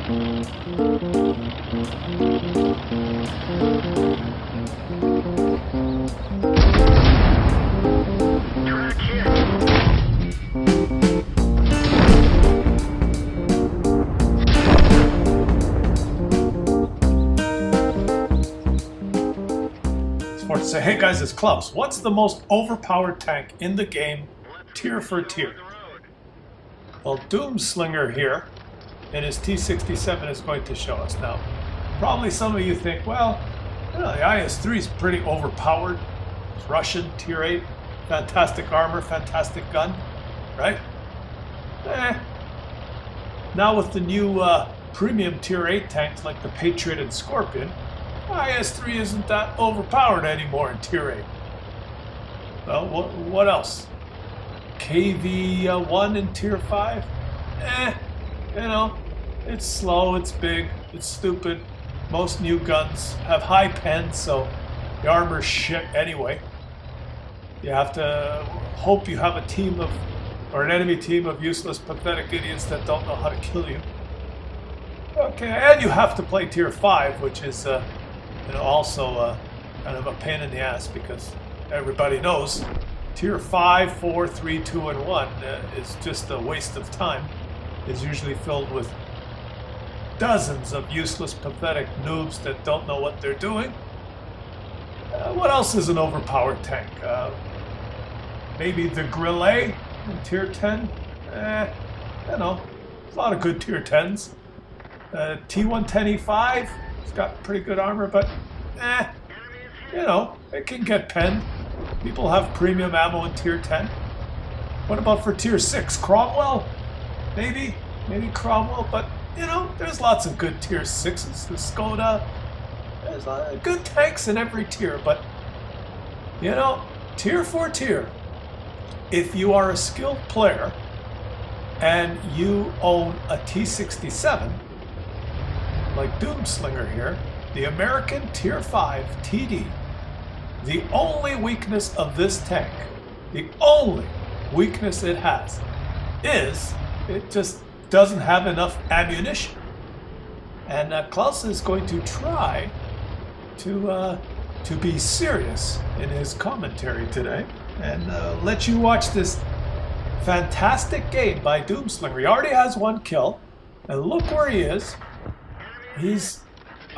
Say, hey guys, it's Claus. What's the most overpowered tank in the game, tier for tier? Well, Doomslinger here in his T-67 is going to show us. Now, probably some of you think, well, you know, the IS-3 is pretty overpowered. It's Russian, tier 8, fantastic armor, fantastic gun, right? Now with the new premium tier 8 tanks like the Patriot and Scorpion, IS-3 isn't that overpowered anymore in tier 8. Well, what else? KV-1 in tier 5? You know, it's slow, it's big, it's stupid. Most new guns have high pens, so the armor's shit anyway. You have to hope you have a team of, or an enemy team of useless, pathetic idiots that don't know how to kill you. Okay, and you have to play tier 5, which is you know, also kind of a pain in the ass because everybody knows tier 5, 4, 3, 2, and 1 is just a waste of time. It's usually filled with dozens of useless, pathetic noobs that don't know what they're doing. What else is an overpowered tank? Maybe the Grillet in tier 10? You know, a lot of good tier 10s. T110E5, it's got pretty good armor, but you know, it can get penned. People have premium ammo in tier 10. What about for tier 6? Cromwell? Maybe Cromwell, but you know, there's lots of good tier 6s. The Skoda, there's a lot of good tanks in every tier, but you know, tier for tier, if you are a skilled player and you own a T-67, like Doomslinger here, the American Tier 5 TD, the only weakness of this tank, the only weakness it has, is it just doesn't have enough ammunition. And Claus is going to try to be serious in his commentary today and let you watch this fantastic game by Doomslinger. He already has 1 kill, and look where he is. He's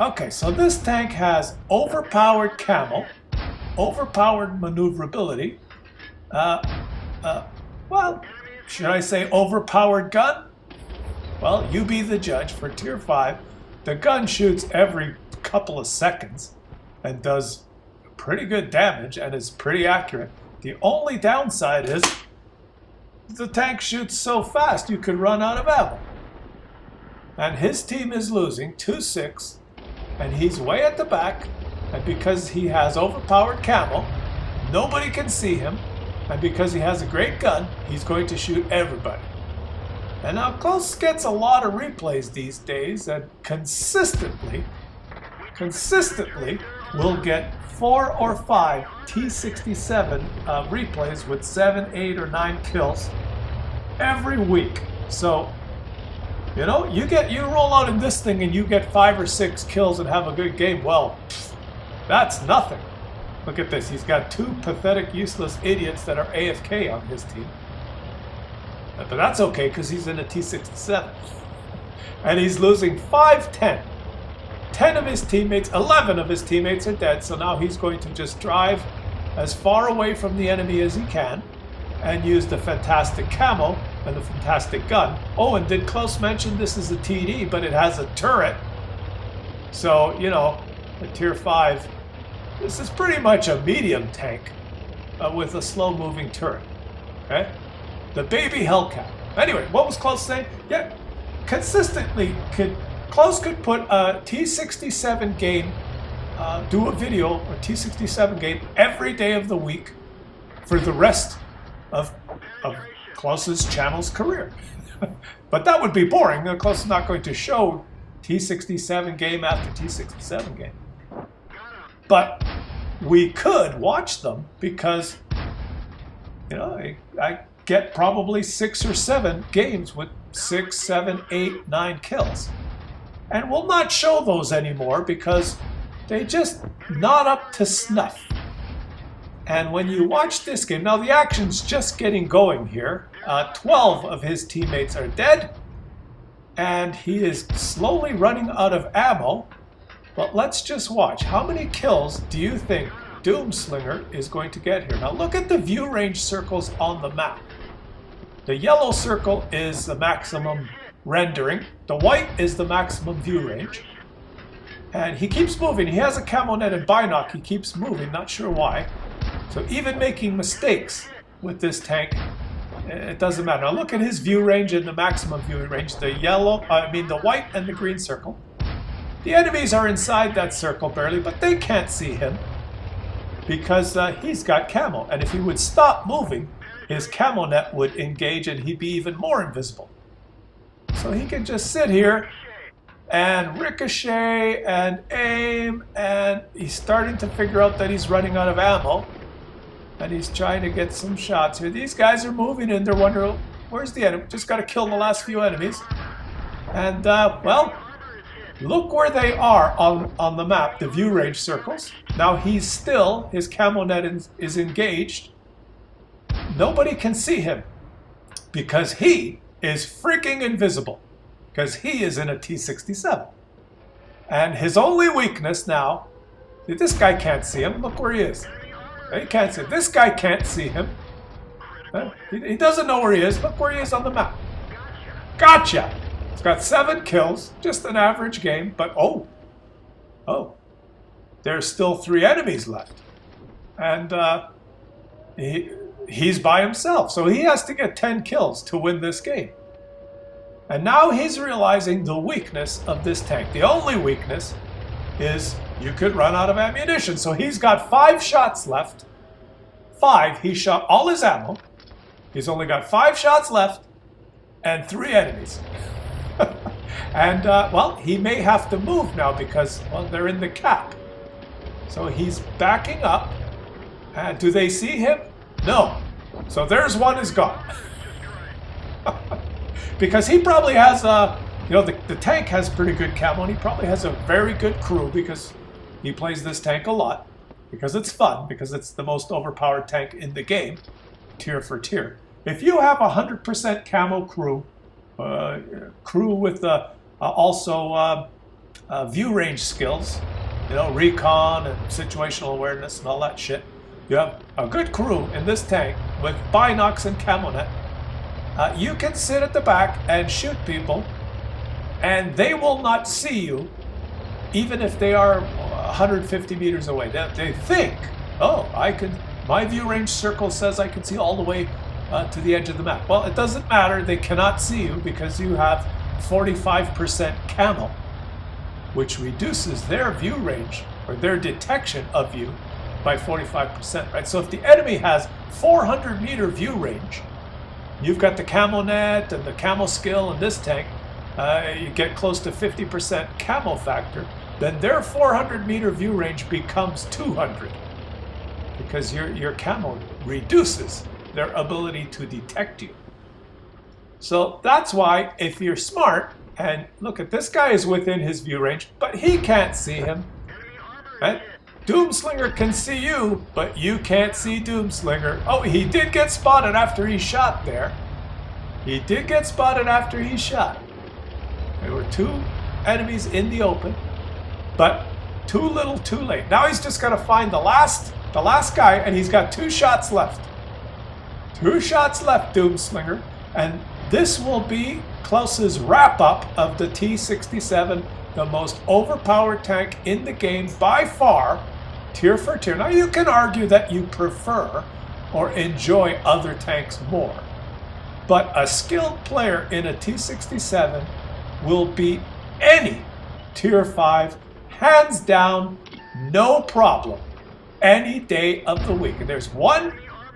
okay. So this tank has overpowered camo, overpowered maneuverability. Well, should I say overpowered gun? Well, you be the judge. For tier 5, the gun shoots every couple of seconds and does pretty good damage and is pretty accurate. The only downside is the tank shoots so fast you could run out of ammo. And his team is losing 2-6, and he's way at the back, and because he has overpowered camo, nobody can see him, and because he has a great gun, he's going to shoot everybody. And now Claus gets a lot of replays these days, and consistently will get 4 or 5 T-67 replays with 7, 8, or 9 kills every week. So, you know, you roll out in this thing and you get 5 or 6 kills and have a good game. Well, that's nothing. Look at this. He's got 2 pathetic, useless idiots that are AFK on his team. But that's okay because he's in a T-67. And he's losing 5-10. 10 of his teammates, 11 of his teammates are dead. So now he's going to just drive as far away from the enemy as he can and use the fantastic camo and the fantastic gun. Oh, and did Claus mention this is a TD, but it has a turret. So, you know, a tier 5, this is pretty much a medium tank with a slow-moving turret. Okay? The baby Hellcat. Anyway, what was Claus saying? Yeah, consistently, Claus could put a T-67 game, do a video, or T-67 game every day of the week for the rest of Claus's channel's career. But that would be boring. Claus is not going to show T-67 game after T-67 game. But we could watch them because, you know, I get probably 6 or 7 games with 6, 7, 8, 9 kills. And we'll not show those anymore because they just not up to snuff. And when you watch this game, now the action's just getting going here. 12 of his teammates are dead, and he is slowly running out of ammo. But let's just watch. How many kills do you think Doomslinger is going to get here? Now look at the view range circles on the map. The yellow circle is the maximum rendering. The white is the maximum view range. And he keeps moving. He has a camo net and binoc. He keeps moving, not sure why. So even making mistakes with this tank, it doesn't matter. Now look at his view range and the maximum view range. The white and the green circle. The enemies are inside that circle barely, but they can't see him because he's got camo. And if he would stop moving, his camo net would engage and he'd be even more invisible. So he can just sit here and ricochet and aim, and he's starting to figure out that he's running out of ammo. And he's trying to get some shots here. These guys are moving in. They're wondering, where's the enemy? Just got to kill the last few enemies. And, well, look where they are on the map, the view range circles. Now he's still, his camo net is engaged. Nobody can see him because he is freaking invisible because he is in a T-67. And his only weakness now, this guy can't see him. Look where he is. He can't see him. This guy can't see him. He doesn't know where he is. Look where he is on the map. Gotcha! He's got 7 kills. Just an average game. But oh. There's still 3 enemies left. And he's by himself. So he has to get 10 kills to win this game. And now he's realizing the weakness of this tank. The only weakness is you could run out of ammunition. So he's got 5 shots left. 5. He shot all his ammo. He's only got 5 shots left and 3 enemies. And, well, he may have to move now because, well, they're in the cap. So he's backing up. Do they see him? No. So there's one is gone. Because he probably has, the tank has pretty good camo, and he probably has a very good crew because he plays this tank a lot. Because it's fun, because it's the most overpowered tank in the game, tier for tier. If you have 100% camo crew, crew with also view range skills, recon and situational awareness and all that shit, you have a good crew in this tank with binocs and camo net. You can sit at the back and shoot people, and they will not see you, even if they are 150 meters away. They think, oh, my view range circle says I can see all the way to the edge of the map. Well, it doesn't matter. They cannot see you because you have 45% camo, which reduces their view range or their detection of you by 45%, right? So if the enemy has 400 meter view range, you've got the camo net and the camo skill in this tank, you get close to 50% camo factor, then their 400 meter view range becomes 200 because your camo reduces their ability to detect you. So that's why if you're smart, and look at this guy is within his view range, but he can't see him. Right? Doomslinger can see you, but you can't see Doomslinger. Oh, he did get spotted after he shot there. He did get spotted after he shot. There were 2 enemies in the open, but too little, too late. Now he's just got to find the last guy, and he's got 2 shots left. 2 shots left, Doomslinger, and this will be Klaus's wrap-up of the T-67, the most overpowered tank in the game by far, tier for tier. Now you can argue that you prefer or enjoy other tanks more, but a skilled player in a T-67 will beat any tier 5, hands down, no problem, any day of the week. And there's one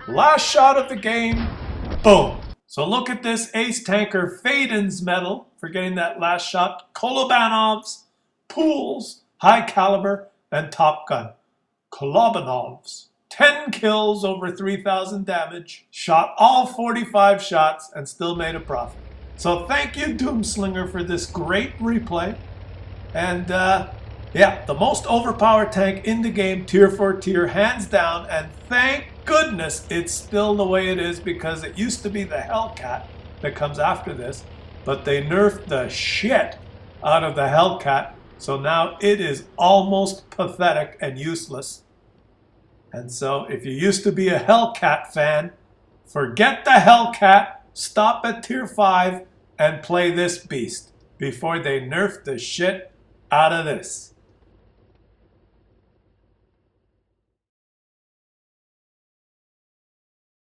last shot of the game, boom. So look at this ace tanker Faden's medal for getting that last shot. Kolobanov's, Pools, High Caliber, and Top Gun. Kolobanov's, 10 kills, over 3,000 damage, shot all 45 shots, and still made a profit. So thank you, Doomslinger, for this great replay. And yeah, the most overpowered tank in the game, tier 4 tier, hands down. And thank goodness it's still the way it is, because it used to be the Hellcat that comes after this. But they nerfed the shit out of the Hellcat. So now it is almost pathetic and useless. And so if you used to be a Hellcat fan, forget the Hellcat, stop at tier 5 and play this beast before they nerf the shit out of this.